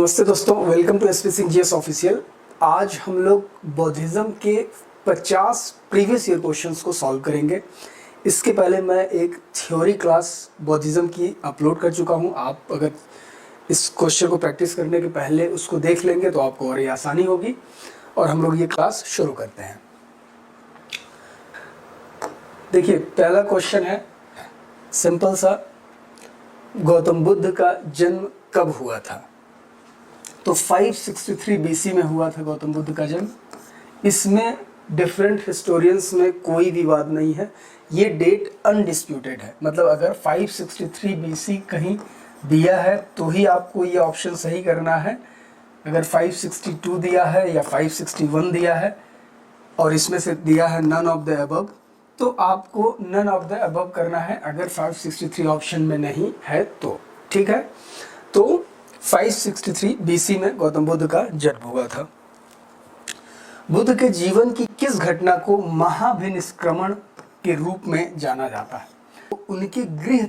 नमस्ते दोस्तों, welcome to SP Singh GS official. आज हम लोग बौद्धिज्म के 50 प्रीवियस ईयर क्वेश्चंस को सॉल्व करेंगे। इसके पहले मैं एक थ्योरी क्लास बौद्धिज्म की अपलोड कर चुका हूं। आप अगर इस क्वेश्चन को प्रैक्टिस करने के पहले उसको देख लेंगे तो आपको और ये आसानी होगी। और हम लोग ये क्लास शुरू करते हैं। देखिए, पहला क्वेश्चन है सिंपल सा, गौतम बुद्ध का जन्म कब हुआ था? तो 563 बीसी में हुआ था गौतम बुद्ध का जन्म। इसमें डिफरेंट हिस्टोरियंस में कोई विवाद नहीं है, ये डेट अनडिस्प्यूटेड है। मतलब अगर 563 बीसी कहीं दिया है तो ही आपको ये ऑप्शन सही करना है। अगर 562 दिया है या 561 दिया है और इसमें से दिया है नन ऑफ द अबव, तो आपको नन ऑफ द अबव करना है अगर 563 ऑप्शन में नहीं है तो। ठीक है, तो 563 बीसी में गौतम बुद्ध का जन्म हुआ था। बुद्ध के जीवन की किस घटना को महाभिनिष्क्रमण के रूप में जाना जाता है? उनके गृह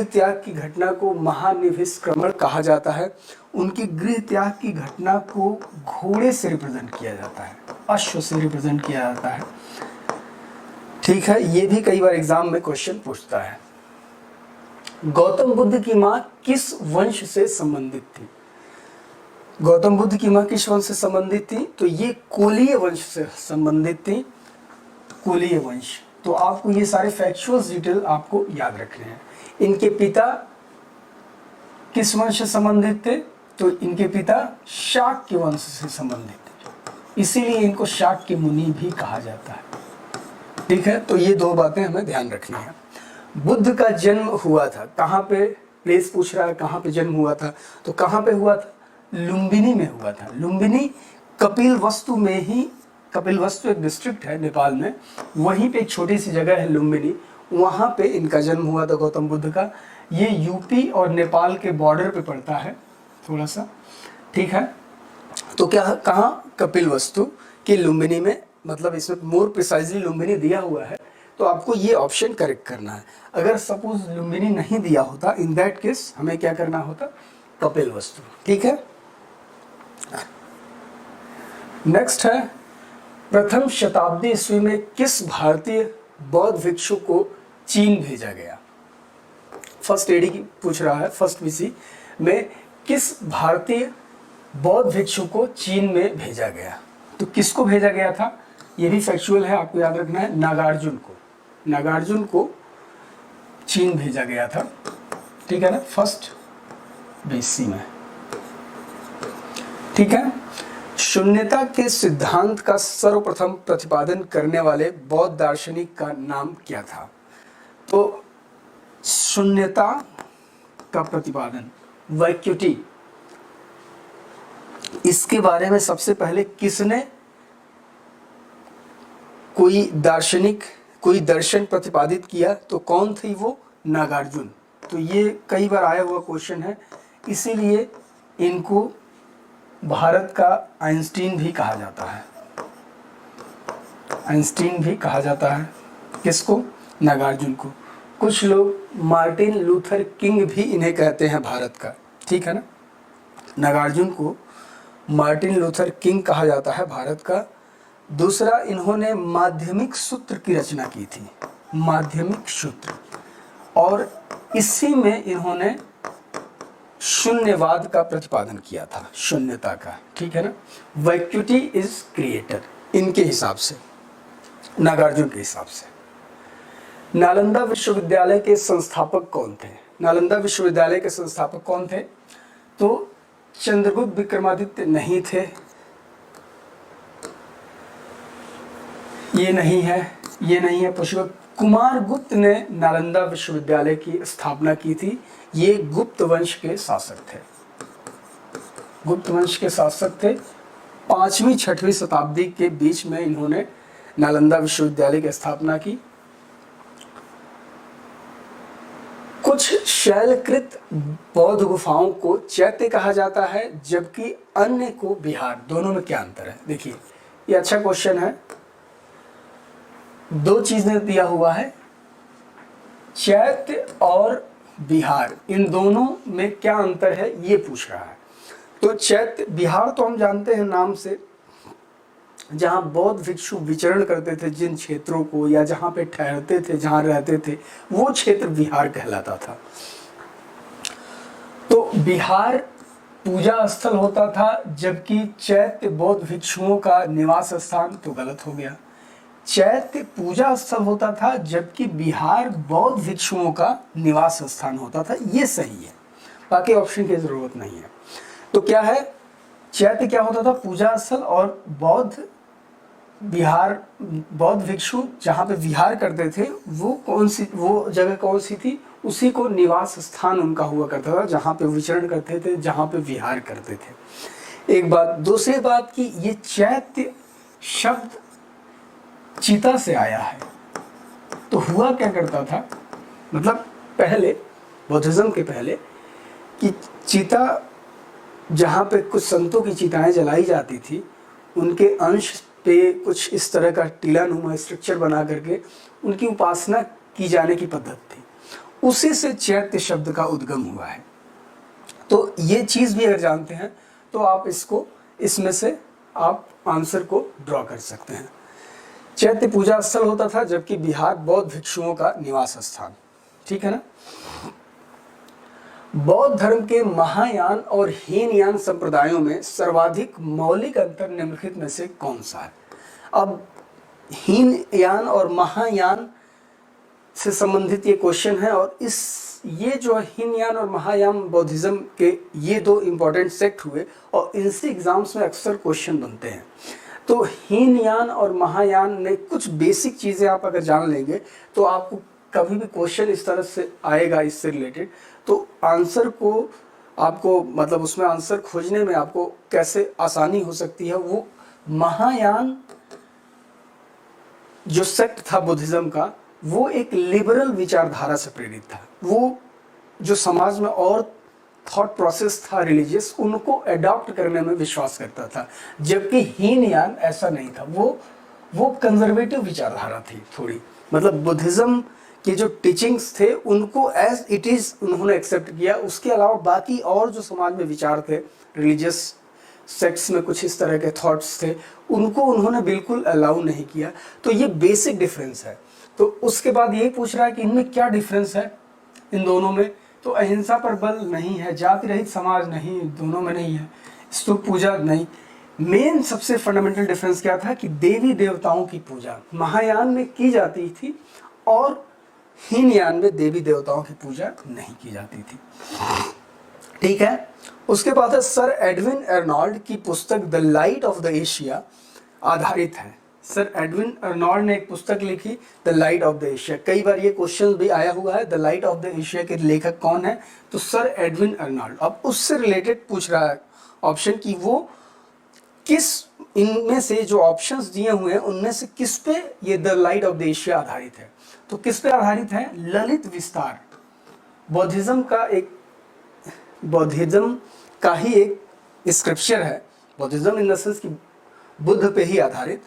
त्याग की घटना को महानिभिष्क्रमण कहा जाता है। उनके गृह त्याग की घटना को घोड़े से रिप्रेजेंट किया जाता है, अश्व से रिप्रेजेंट किया जाता है। ठीक है, ये भी कई बार एग्जाम में क्वेश्चन पूछता है। गौतम बुद्ध की मां किस वंश से संबंधित थी? गौतम बुद्ध की मां किस वंश से संबंधित थी? तो ये कोलीय वंश से संबंधित थी, कोलीय वंश। तो आपको ये सारे फैक्चुअल डिटेल आपको याद रखने हैं। इनके पिता किस वंश से संबंधित थे? तो इनके पिता शाक्य वंश से संबंधित थे, इसीलिए इनको शाक्य मुनि भी कहा जाता है। ठीक है, तो ये दो बातें हमें ध्यान रखनी है। बुद्ध का जन्म हुआ था कहाँ पे? प्लेस पूछ रहा है, कहाँ पे जन्म हुआ था? तो कहाँ पे हुआ था? लुम्बिनी में हुआ था। लुम्बिनी कपिलवस्तु में ही, कपिलवस्तु एक डिस्ट्रिक्ट है नेपाल में, वहीं पे एक छोटी सी जगह है लुम्बिनी, वहाँ पे इनका जन्म हुआ था गौतम बुद्ध का। ये यूपी और नेपाल के बॉर्डर पे पड़ता है थोड़ा सा। ठीक है, तो क्या कहाँ? कपिलवस्तु की लुम्बिनी में। मतलब इसमें मोर प्रिसाइजली लुम्बिनी दिया हुआ है, तो आपको ये ऑप्शन करेक्ट करना है। अगर सपोज लुम्बिनी नहीं दिया होता, इन दैट केस हमें क्या करना होता? कपिलवस्तु। ठीक है, नेक्स्ट है, प्रथम शताब्दी ईस्वी में किस भारतीय बौद्ध भिक्षु को चीन भेजा गया? फर्स्ट एडी की पूछ रहा है, फर्स्ट बीसी में किस भारतीय बौद्ध भिक्षु को चीन में भेजा गया? तो किसको भेजा गया था? ये भी फैक्चुअल है, आपको याद रखना है। नागार्जुन को, नागार्जुन को चीन भेजा गया था। ठीक है ना, फर्स्ट बीसी में। ठीक है, शून्यता के सिद्धांत का सर्वप्रथम प्रतिपादन करने वाले बौद्ध दार्शनिक का नाम क्या था? तो शून्यता का प्रतिपादन, वैक्यूटी, इसके बारे में सबसे पहले किसने कोई दार्शनिक, कोई दर्शन प्रतिपादित किया? तो कौन थी वो? नागार्जुन। तो ये कई बार आया हुआ क्वेश्चन है, इसीलिए इनको भारत का आइंस्टीन भी कहा जाता है। आइंस्टीन भी कहा जाता है किसको? नागार्जुन को। कुछ लोग मार्टिन लूथर किंग भी इन्हें कहते हैं भारत का। ठीक है ना, नागार्जुन को मार्टिन लूथर किंग कहा जाता है भारत का। दूसरा, इन्होंने माध्यमिक सूत्र की रचना की थी, माध्यमिक सूत्र, और इसी में इन्होंने शून्यवाद का प्रतिपादन किया था, शून्यता का। ठीक है ना, वैक्यूटी इज क्रिएटर, इनके हिसाब से, नागार्जुन के हिसाब से। नालंदा विश्वविद्यालय के संस्थापक कौन थे? नालंदा विश्वविद्यालय के संस्थापक कौन थे? तो चंद्रगुप्त विक्रमादित्य नहीं थे, ये नहीं है, ये नहीं है। पुष्पक कुमार गुप्त ने नालंदा विश्वविद्यालय की स्थापना की थी। ये गुप्त वंश के शासक थे, गुप्त वंश के शासक थे। 5वीं 6वीं शताब्दी के बीच में इन्होंने नालंदा विश्वविद्यालय की स्थापना की। कुछ शैलकृत बौद्ध गुफाओं को चैत्य कहा जाता है, जबकि अन्य को विहार। दोनों में क्या अंतर है? देखिए, ये अच्छा क्वेश्चन है। दो चीजें दिया हुआ है, चैत्य और बिहार, इन दोनों में क्या अंतर है ये पूछ रहा है। तो चैत्य बिहार तो हम जानते हैं नाम से, जहाँ बौद्ध भिक्षु विचरण करते थे, जिन क्षेत्रों को या जहाँ पे ठहरते थे, जहाँ रहते थे, वो क्षेत्र बिहार कहलाता था। तो बिहार पूजा स्थल होता था, जबकि चैत्य बौद्ध भिक्षुओं का निवास स्थान तो गलत हो गया। चैत्य पूजा स्थल होता था, जबकि बिहार बौद्ध भिक्षुओं का निवास स्थान होता था, ये सही है, बाकी ऑप्शन की जरूरत नहीं है। तो क्या है, चैत्य क्या होता था, पूजा स्थल, और बौद्ध बिहार, बौद्ध भिक्षु जहाँ पे विहार करते थे वो कौन सी, वो जगह कौन सी थी, उसी को निवास स्थान उनका हुआ करता था, जहाँ पे विचरण करते थे, जहाँ पे विहार करते थे। एक बात। दूसरी बात कि ये चैत्य शब्द चिता से आया है। तो हुआ क्या करता था, मतलब पहले, बौद्धिज्म के पहले, कि चिता जहाँ पे कुछ संतों की चिताएं जलाई जाती थी, उनके अंश पे कुछ इस तरह का टीला नुमा स्ट्रक्चर बना करके उनकी उपासना की जाने की पद्धति थी, उसी से चैत्य शब्द का उद्गम हुआ है। तो ये चीज़ भी अगर जानते हैं तो आप इसको, इसमें से आप आंसर को ड्रॉ कर सकते हैं। चैत्य पूजा स्थल होता था, जबकि बिहार बौद्ध भिक्षुओं का निवास स्थान। ठीक है ना। बौद्ध धर्म के महायान और हीनयान संप्रदायों में सर्वाधिक मौलिक अंतर निम्नलिखित में से कौन सा है। अब हीनयान और महायान से संबंधित ये क्वेश्चन है, और ये जो हीनयान और महायान बौद्धिज्म के ये दो इंपॉर्टेंट सेक्ट हुए, और इनसे एग्जाम्स में अक्सर क्वेश्चन बनते हैं। तो हीनयान और महायान में कुछ बेसिक चीज़ें आप अगर जान लेंगे तो आपको कभी भी क्वेश्चन इस तरह से आएगा इससे रिलेटेड, तो आंसर को आपको, मतलब उसमें आंसर खोजने में आपको कैसे आसानी हो सकती है। वो महायान जो सेक्ट था बुद्धिज्म का, वो एक लिबरल विचारधारा से प्रेरित था। वो जो समाज में और थॉट प्रोसेस था रिलीजियस, उनको अडॉप्ट करने में विश्वास करता था, जबकि हीनयान ऐसा नहीं था। वो कंजर्वेटिव विचारधारा थी थोड़ी, मतलब बुद्धिज्म के जो टीचिंग्स थे उनको एज इट इज उन्होंने एक्सेप्ट किया। उसके अलावा बाकी और जो समाज में विचार थे, रिलीजियस सेक्ट्स में कुछ इस तरह के थॉट्स थे, उनको उन्होंने बिल्कुल अलाउ नहीं किया। तो ये बेसिक डिफरेंस है। तो उसके बाद ये पूछ रहा है कि इनमें क्या डिफरेंस है इन दोनों में। तो अहिंसा पर बल नहीं है, जाति रहित समाज नहीं, दोनों में नहीं है, स्तूप पूजा नहीं। मेन सबसे फंडामेंटल डिफरेंस क्या था कि देवी देवताओं की पूजा महायान में की जाती थी, और हीनयान में देवी देवताओं की पूजा नहीं की जाती थी। ठीक है। उसके बाद है सर एडविन अर्नॉल्ड की पुस्तक the light of the Asia आधारित है। सर एडविन अर्नॉल्ड ने एक पुस्तक लिखी the light of the Asia. कई बार ये क्वेश्चन भी आया हुआ है, the light of the Asia के लेखक कौन है, तो सर एडविन अर्नॉल्ड। अब उससे रिलेटेड पूछ रहा है ऑप्शन कि वो किस, इनमें से जो ऑप्शंस दिए हुए हैं उनमें से किस पे ये the light of the Asia आधारित है। तो किस पे आधारित है, ललित विस्तार, बौद्धिज्म का ही एक स्क्रिप्चर है। बौद्धिज्म इन द सेंस कि बुद्ध पे ही आधारित,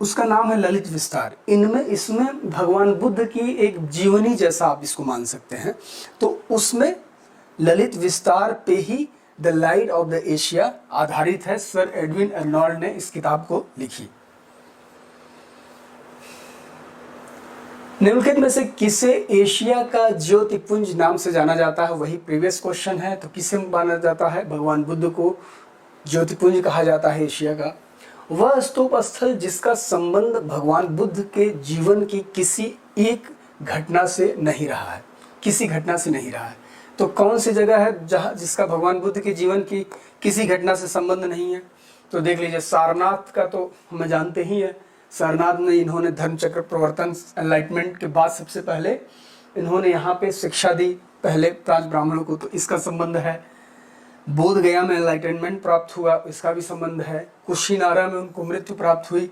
उसका नाम है ललित विस्तार। इसमें भगवान बुद्ध की एक जीवनी जैसा आप इसको मान सकते हैं। तो उसमें ललित विस्तार पे ही the light of the Asia आधारित है। सर एडविन अर्नॉल्ड ने इस किताब को लिखी। निम्नलिखित में से किसे एशिया का ज्योतिपुंज नाम से जाना जाता है, वही प्रीवियस क्वेश्चन है। तो किसे माना जाता है, भगवान बुद्ध को ज्योतिपुंज कहा जाता है एशिया का। वह स्तूप स्थल जिसका संबंध भगवान बुद्ध के जीवन की किसी एक घटना से नहीं रहा है, किसी घटना से नहीं रहा है। तो कौन सी जगह है जहाँ जिसका भगवान बुद्ध के जीवन की किसी घटना से संबंध नहीं है। तो देख लीजिए, सारनाथ का तो हमें जानते ही है। सारनाथ में इन्होंने धर्म चक्र प्रवर्तन एनलाइटमेंट के बाद सबसे पहले इन्होंने यहाँ पे शिक्षा दी पहले प्राच ब्राह्मणों को, तो इसका संबंध है। बोध गया में एनलाइटमेंट प्राप्त हुआ, इसका भी संबंध है। कुशीनारा में उनको मृत्यु प्राप्त हुई,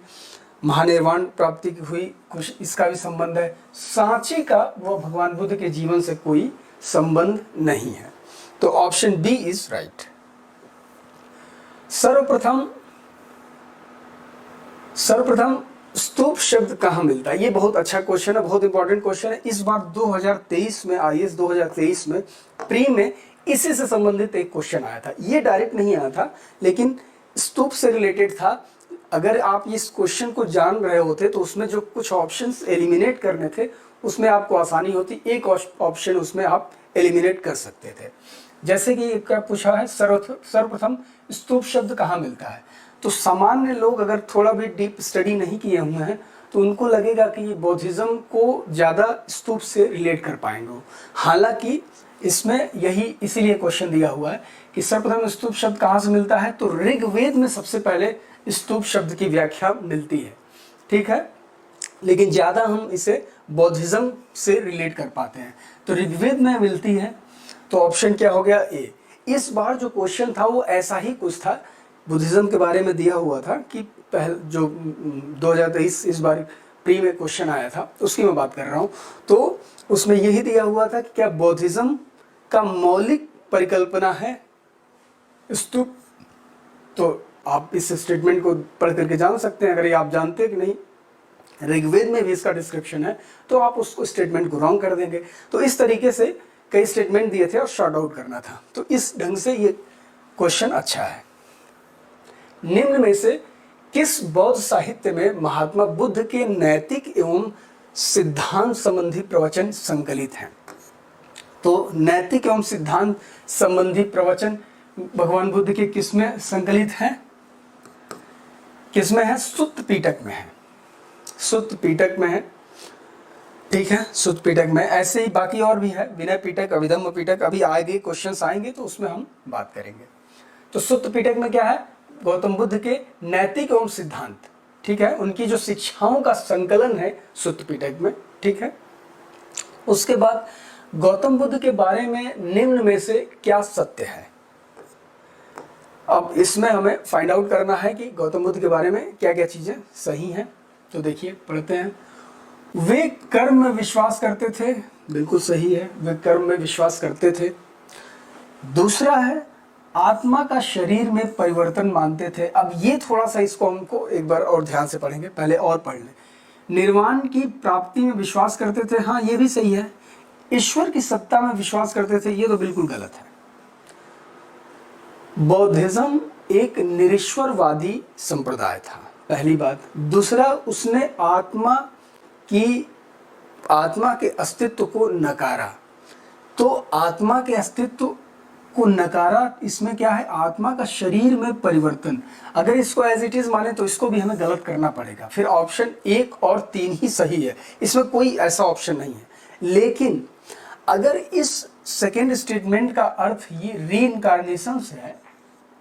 महानिर्वाण प्राप्ति हुई, कुछ इसका भी संबंध है। सांची का वह भगवान बुद्ध के जीवन से कोई संबंध नहीं है। तो ऑप्शन बी इज राइट। सर्वप्रथम स्तूप शब्द कहाँ मिलता है? ये बहुत अच्छा क्वेश्चन है, बहुत इंपॉर्टेंट क्वेश्चन है। इस बार 2023 में आईएएस 2023 में प्री में इसी से संबंधित एक क्वेश्चन आया था। ये डायरेक्ट नहीं आया था लेकिन स्तूप से रिलेटेड था। अगर आप इस क्वेश्चन को जान रहे होते तो उसमें जो कुछ ऑप्शंस एलिमिनेट करने थे उसमें आपको आसानी होती, एक ऑप्शन उसमें आप एलिमिनेट कर सकते थे। जैसे कि क्या पूछा है, सर्वप्रथम स्तूप शब्द कहाँ मिलता है? तो सामान्य लोग अगर थोड़ा भी डीप स्टडी नहीं किए हुए हैं तो उनको लगेगा कि ये बौद्धिज्म को ज़्यादा स्तूप से रिलेट कर पाएंगे। हालांकि इसमें यही इसीलिए क्वेश्चन दिया हुआ है कि सर्वप्रथम स्तूप शब्द कहाँ से मिलता है, तो ऋग्वेद में सबसे पहले स्तूप शब्द की व्याख्या मिलती है, ठीक है। लेकिन ज़्यादा हम इसे बौद्धिज्म से रिलेट कर पाते हैं, तो ऋग्वेद में मिलती है। तो ऑप्शन क्या हो गया? ए। इस बार जो क्वेश्चन था वो ऐसा ही कुछ था, बुद्धिज्म के बारे में दिया हुआ था कि पहले जो 2023 इस बार प्री में क्वेश्चन आया था उसकी मैं बात कर रहा हूँ। तो उसमें यही दिया हुआ था कि क्या बौद्धिज्म का मौलिक परिकल्पना है स्तूप। तो आप इस स्टेटमेंट को पढ़ करके जान सकते हैं। अगर ये आप जानते हैं कि नहीं ऋग्वेद में भी इसका डिस्क्रिप्शन है तो आप उसको स्टेटमेंट को रॉन्ग कर देंगे। तो इस तरीके से कई स्टेटमेंट दिए थे और शॉर्ट आउट करना था। तो इस ढंग से ये क्वेश्चन अच्छा है। निम्न में से किस बौद्ध साहित्य में महात्मा बुद्ध के नैतिक एवं सिद्धांत संबंधी प्रवचन संकलित हैं? तो नैतिक एवं सिद्धांत संबंधी प्रवचन भगवान बुद्ध के किसमें संकलित हैं? किसमें है? सुत्त पिटक में है। सुत्त पिटक में है, ठीक है, सुत्त पिटक में। ऐसे ही बाकी और भी है, विनय पिटक, अभिधम्म पिटक, अभी आगे क्वेश्चंस आएंगे तो उसमें हम बात करेंगे। तो सुत्त पिटक में क्या है? गौतम बुद्ध के नैतिक एवं सिद्धांत, ठीक है, उनकी जो शिक्षाओं का संकलन है सुत्त पिटक में, ठीक है। उसके बाद गौतम बुद्ध के बारे में निम्न में से क्या सत्य है? अब इसमें हमें फाइंड आउट करना है कि गौतम बुद्ध के बारे में क्या क्या चीजें सही हैं। तो देखिए, पढ़ते हैं। वे कर्म में विश्वास करते थे, बिल्कुल सही है, वे कर्म में विश्वास करते थे। दूसरा है आत्मा का शरीर में परिवर्तन मानते थे। अब ये थोड़ा सा इसको हमको एक बार और ध्यान से पढ़ेंगे, पहले और पढ़ लें। निर्वाण की प्राप्ति में विश्वास करते थे, हाँ ये भी सही है। ईश्वर की सत्ता में विश्वास करते थे, ये तो बिल्कुल गलत है। बौद्धिज्म एक निरीश्वरवादी संप्रदाय था, पहली बात। दूसरा, उसने आत्मा के अस्तित्व को नकारा। तो आत्मा के अस्तित्व को नकारा, इसमें क्या है? आत्मा का शरीर में परिवर्तन। अगर इसको एज इट इज माने तो इसको भी हमें गलत करना पड़ेगा। फिर ऑप्शन 1 और 3 ही सही है, इसमें कोई ऐसा ऑप्शन नहीं है। लेकिन अगर इस सेकेंड स्टेटमेंट का अर्थ ये रीइंकार्नेशन से है,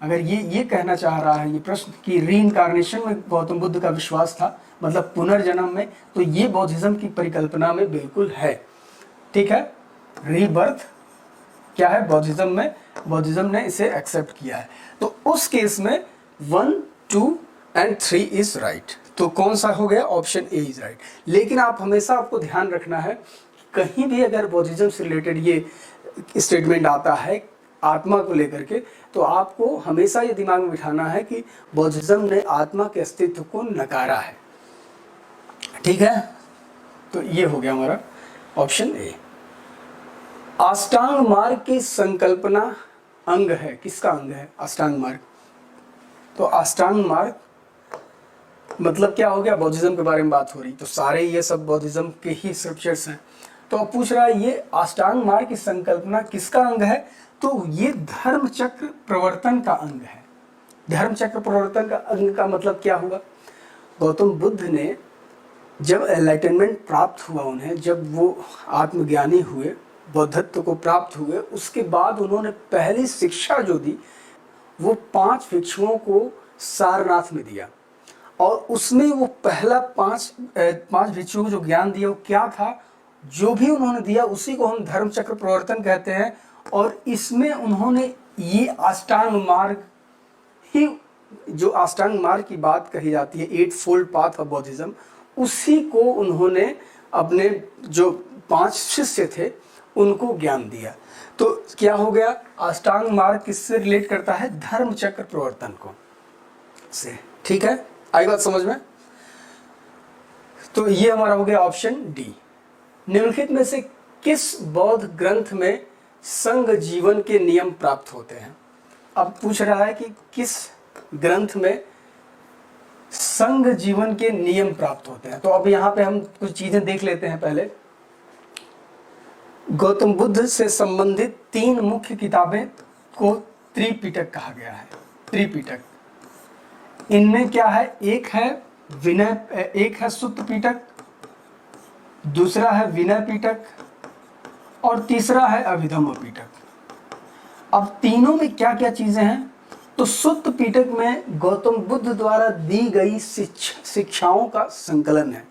अगर ये कहना चाह रहा है ये प्रश्न कि रीइंकार्नेशन में गौतम बुद्ध का विश्वास था, मतलब पुनर्जन्म में, तो ये बौद्धिज्म की परिकल्पना में बिल्कुल है, ठीक है। रीबर्थ क्या है बौद्धिज्म में, बौद्धिज्म ने इसे एक्सेप्ट किया है। तो उस केस में 1, 2 and 3 इज राइट। तो कौन सा हो गया? Option A is right. लेकिन आप हमेशा आपको ध्यान रखना है, कहीं भी अगर बौद्धिज्म से रिलेटेड ये स्टेटमेंट आता है आत्मा को लेकर के, तो आपको हमेशा ये दिमाग में बिठाना है कि बौद्धिज्म ने आत्मा के अस्तित्व को नकारा है, ठीक है। तो ये हो गया हमारा ऑप्शन ए। अष्टांग मार्ग की संकल्पना अंग है, किसका अंग है अष्टांग मार्ग? तो अष्टांग मार्ग मतलब क्या हो गया? बौद्धिज्म के बारे में बात हो रही, तो सारे ये सब बौद्धिज्म के ही स्क्रिप्चर्स हैं। तो अब पूछ रहा है ये अष्टांग मार्ग की संकल्पना किसका अंग है? तो ये धर्म चक्र प्रवर्तन का अंग है। धर्म चक्र प्रवर्तन का अंग का मतलब क्या हुआ? गौतम बुद्ध ने जब एनलाइटनमेंट प्राप्त हुआ उन्हें, जब वो आत्मज्ञानी हुए, बौद्धत्व को प्राप्त हुए, उसके बाद उन्होंने पहली शिक्षा जो दी वो 5 भिक्षुओं को सारनाथ में दिया। और उसमें वो पहला 5 भिक्षुओं को जो ज्ञान दिया वो क्या था? जो भी उन्होंने दिया उसी को हम धर्म चक्र प्रवर्तन कहते हैं। और इसमें उन्होंने ये अष्टांग मार्ग ही, जो अष्टांग मार्ग की बात कही जाती है, 8 फोल्ड पाथ ऑफ बौद्धिज्म, उसी को उन्होंने अपने जो 5 शिष्य थे उनको ज्ञान दिया। तो क्या हो गया? अष्टांग मार्ग किससे रिलेट करता है? धर्म चक्र प्रवर्तन को से, ठीक है। आई बात समझ में? तो ये हमारा हो गया ऑप्शन डी। निम्नलिखित में से किस बौद्ध ग्रंथ में संघ जीवन के नियम प्राप्त होते हैं? अब पूछ रहा है कि किस ग्रंथ में संघ जीवन के नियम प्राप्त होते हैं। तो अब यहाँ पे हम कुछ चीजें देख लेते हैं। पहले गौतम बुद्ध से संबंधित 3 मुख्य किताबें को त्रिपिटक कहा गया है। त्रिपिटक, इनमें क्या है? एक है सुत्त पिटक, दूसरा है विनय पिटक और तीसरा है अभिधम्म पिटक। अब तीनों में क्या क्या चीजें हैं? तो सुत्त पिटक में गौतम बुद्ध द्वारा दी गई शिक्षाओं का संकलन है,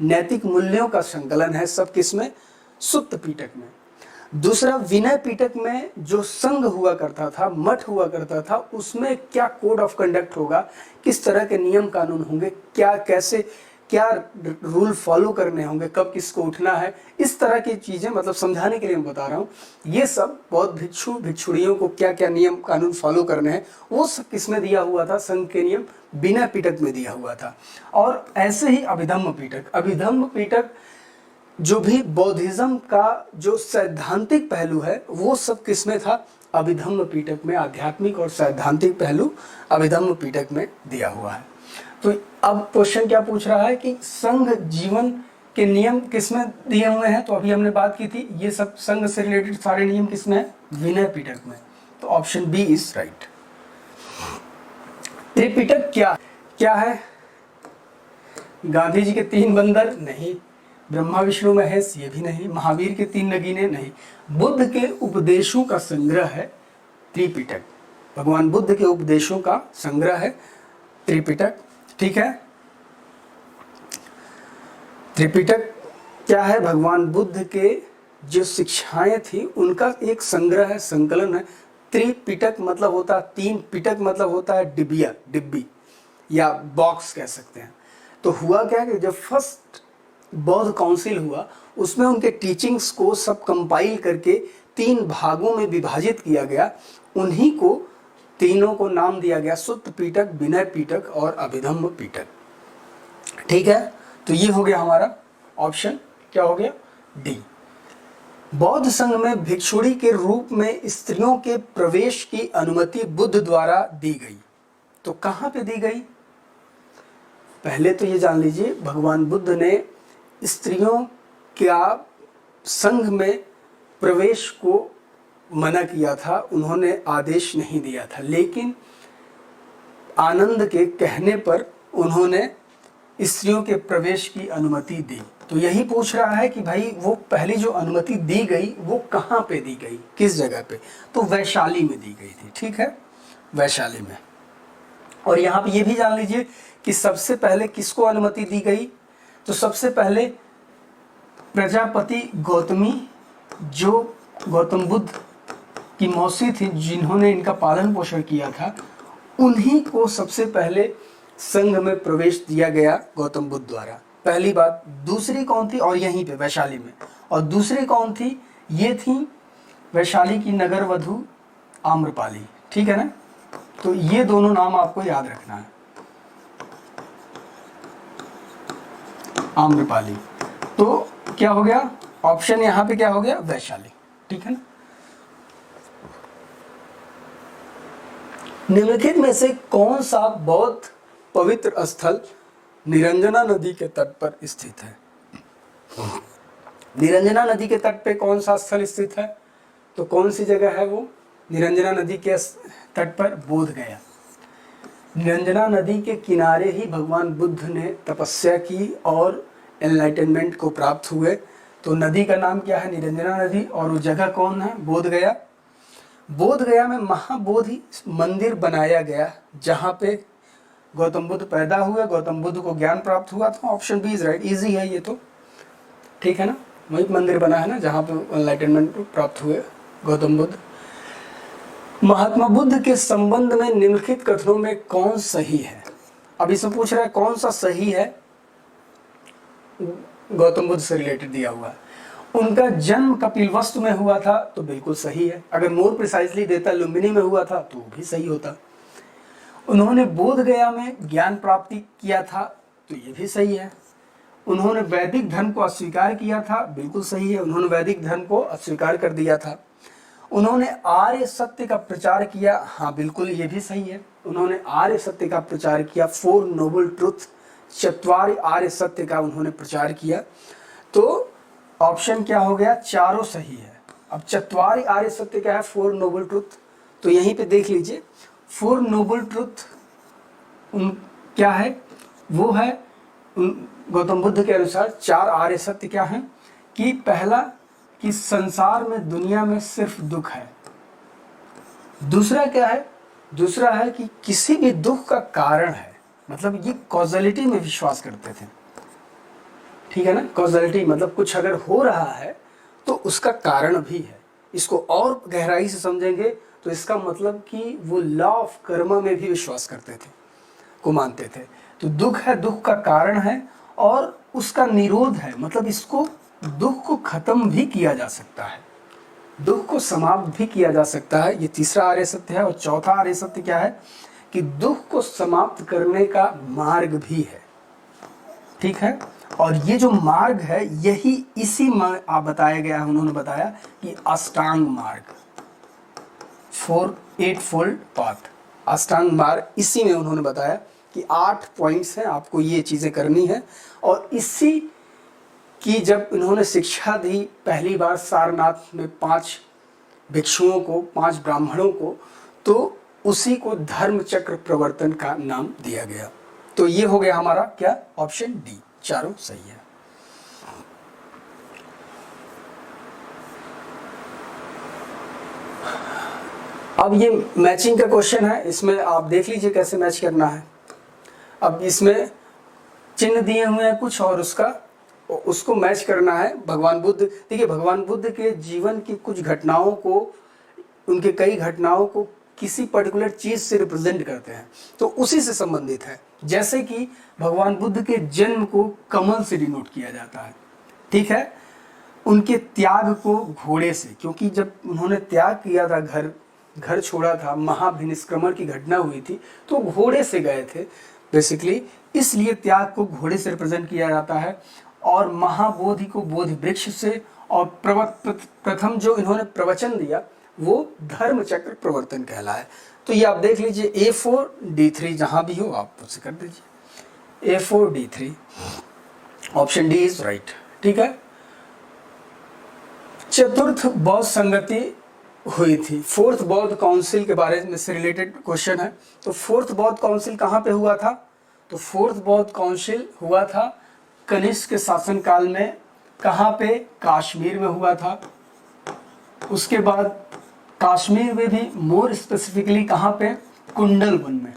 नैतिक मूल्यों का संकलन है, सब किसमें? सुत्त पिटक में। दूसरा विनय पिटक में जो संघ हुआ करता था, मठ हुआ करता था, उसमें क्या कोड ऑफ कंडक्ट होगा, किस तरह के नियम कानून होंगे, क्या रूल फॉलो करने होंगे, कब किसको उठना है, इस तरह की चीजें मतलब समझाने के लिए मैं बता रहा हूँ। ये सब बौद्ध भिक्षु भिक्षुणियों को क्या क्या नियम कानून फॉलो करने हैं, वो सब किसमें दिया हुआ था? संघ के नियम विनय पिटक में दिया हुआ था। और ऐसे ही अभिधम्म पिटक जो भी बौद्धिज्म का जो सैद्धांतिक पहलू है, वो सब किसमें था? अभिधम्म पिटक में। आध्यात्मिक और सैद्धांतिक पहलू अभिधम्म पिटक में दिया हुआ है। तो अब क्वेश्चन क्या पूछ रहा है कि संघ जीवन के नियम किसमें दिए हुए हैं? तो अभी हमने बात की थी, ये सब संघ से रिलेटेड सारे नियम किसमें है? विनय पिटक में। तो option B is right. Tripitaka क्या है? गांधी जी के 3 बंदर? नहीं। ब्रह्मा विष्णु महेश? ये भी नहीं। महावीर के 3 नगीने? नहीं। बुद्ध के उपदेशों का संग्रह है त्रिपिटक। भगवान बुद्ध के उपदेशों का संग्रह है त्रिपिटक। ठीक है, त्रिपिटक क्या है? भगवान बुद्ध के जो शिक्षाएं थी उनका एक संग्रह है, संकलन है। त्रिपिटक मतलब होता है 3, पिटक मतलब होता है डिब्बी या बॉक्स कह सकते हैं। तो हुआ क्या कि जब फर्स्ट बौद्ध काउंसिल हुआ, उसमें उनके टीचिंग्स को सब कंपाइल करके 3 भागों में विभाजित किया गया। उन्हीं को तीनों को नाम दिया गया सुत्त पिटक, विनय पिटक और अभिधम्म पिटक। ठीक है, तो ये हो गया हमारा ऑप्शन, क्या हो गया? डी। बौद्ध संघ में भिक्षुणी के रूप में स्त्रियों के प्रवेश की अनुमति बुद्ध द्वारा दी गई। तो कहाँ पे दी गई? पहले तो ये जान लीजिए, भगवान बुद्ध ने स्त्रियों का संघ में प्रवेश को मना किया था, उन्होंने आदेश नहीं दिया था, लेकिन आनंद के कहने पर उन्होंने स्त्रियों के प्रवेश की अनुमति दी। तो यही पूछ रहा है कि भाई वो पहली जो अनुमति दी गई वो कहाँ पे दी गई, किस जगह पे? तो वैशाली में दी गई थी। ठीक है, वैशाली में। और यहाँ पे ये भी जान लीजिए कि सबसे पहले किसको अनुमति दी गई? तो सबसे पहले प्रजापति गौतमी, जो गौतम बुद्ध की मौसी थी, जिन्होंने इनका पालन पोषण किया था, उन्हीं को सबसे पहले संघ में प्रवेश दिया गया गौतम बुद्ध द्वारा। पहली बात। दूसरी कौन थी? और यहीं पे वैशाली में। और दूसरी कौन थी? ये थी वैशाली की नगर वधु आम्रपाली। ठीक है ना? तो ये दोनों नाम आपको याद रखना है, आम्रपाली। तो क्या हो गया ऑप्शन? यहाँ पे क्या हो गया? वैशाली। ठीक है ना? निम्नलिखित में से कौन सा बौद्ध पवित्र स्थल निरंजना नदी के तट पर स्थित है? निरंजना नदी के तट पे कौन सा स्थल स्थित है? तो कौन सी जगह है वो? निरंजना नदी के तट पर बोध गया। निरंजना नदी के किनारे ही भगवान बुद्ध ने तपस्या की और एनलाइटनमेंट को प्राप्त हुए। तो नदी का नाम क्या है? निरंजना नदी। और वो जगह कौन है? बोध गया। बोध गया में महाबोधि मंदिर बनाया गया, जहाँ पे गौतम बुद्ध पैदा हुए, गौतम बुद्ध को ज्ञान प्राप्त हुआ था। Option B is right. Easy है ये तो। ठीक है ना? वही मंदिर बना है ना जहाँ पे एनलाइटनमेंट प्राप्त हुए गौतम बुद्ध। महात्मा बुद्ध के संबंध में निम्नलिखित कथनों में कौन सही है? अब इसमें पूछ रहा है कौन सा सही है, गौतम बुद्ध से रिलेटेड दिया हुआ है। उनका जन्म कपिलवस्तु में हुआ था, तो बिल्कुल सही है। अगर मोर प्रिसाइजली देता लुम्बिनी में हुआ था तो भी सही होता। उन्होंने बोध गया में ज्ञान प्राप्ति किया था, तो ये भी सही है। उन्होंने वैदिक धर्म को अस्वीकार किया था, बिल्कुल सही है, उन्होंने वैदिक धर्म को अस्वीकार कर दिया था। उन्होंने आर्य सत्य का प्रचार किया, हाँ बिल्कुल ये भी सही है, उन्होंने आर्य सत्य का प्रचार किया, 4 नोबल ट्रुथ, चत्वारि आर्य सत्य का उन्होंने प्रचार किया। तो ऑप्शन क्या हो गया, चारों सही है। अब चत्वारि आर्य सत्य क्या है, 4 नोबल ट्रुथ, तो यहीं पे देख लीजिए 4 नोबल ट्रुथ क्या है, वो है गौतम बुद्ध के अनुसार 4 आर्य सत्य क्या है कि पहला कि संसार में दुनिया में सिर्फ दुख है। दूसरा क्या है, दूसरा है कि किसी भी दुख का कारण है, मतलब ये कॉजलिटी में विश्वास करते थे, ठीक है ना। कॉजलिटी मतलब कुछ अगर हो रहा है तो उसका कारण भी है। इसको और गहराई से समझेंगे तो इसका मतलब कि वो लॉ ऑफ कर्मा में भी विश्वास करते थे, को मानते थे। तो दुख है, दुख का कारण है और उसका निरोध है, मतलब इसको दुख को खत्म भी किया जा सकता है, दुख को समाप्त भी किया जा सकता है। ये तीसरा आर्य सत्य है। और चौथा आर्य सत्य क्या है कि दुख को समाप्त करने का मार्ग भी है, ठीक है। और ये जो मार्ग है यही इसी में आप बताया गया है, उन्होंने बताया कि अष्टांग मार्ग, 8 फोल्ड पाथ, अष्टांग मार्ग, इसी में उन्होंने बताया कि 8 पॉइंट्स हैं, आपको ये चीज़ें करनी है। और इसी की जब इन्होंने शिक्षा दी पहली बार सारनाथ में 5 भिक्षुओं को, 5 ब्राह्मणों को, तो उसी को धर्म चक्र प्रवर्तन का नाम दिया गया। तो ये हो गया हमारा क्या, ऑप्शन डी, चारों सही है। अब ये मैचिंग का क्वेश्चन है, इसमें आप देख लीजिए कैसे मैच करना है। अब इसमें चिन्ह दिए हुए हैं कुछ और उसको मैच करना है। भगवान बुद्ध, देखिए भगवान बुद्ध के जीवन की कुछ घटनाओं को, उनके कई घटनाओं को किसी पर्टिकुलर चीज से रिप्रेजेंट करते हैं, तो उसी से संबंधित है। जैसे कि भगवान बुद्ध के जन्म को कमल से डिनोट किया जाता है, ठीक है। उनके त्याग को घोड़े से, क्योंकि जब उन्होंने त्याग किया था, घर छोड़ा था, महाभिनिष्क्रमण की घटना हुई थी, तो घोड़े से गए थे बेसिकली, इसलिए त्याग को घोड़े से रिप्रेजेंट किया जाता है। और महाबोधि को बोधि वृक्ष से, और प्रथम जो इन्होंने प्रवचन दिया वो धर्म चक्र प्रवर्तन कहलाए। तो ये आप देख लीजिए, A4 D3 जहां भी हो आप उससे कर दीजिए, A4 D3, option D is right, ठीक है। चतुर्थ बौद्ध संगति हुई थी, 4th बौद्ध काउंसिल के बारे में से रिलेटेड क्वेश्चन है। तो 4th बौद्ध काउंसिल कहाँ पे हुआ था, तो 4th बौद्ध काउंसिल हुआ था कनिष्क के शासन काल में। कहाँ पे, कश्मीर में हुआ था। उसके बाद कश्मीर में भी मोर स्पेसिफिकली कहाँ पे, कुंडल वन में।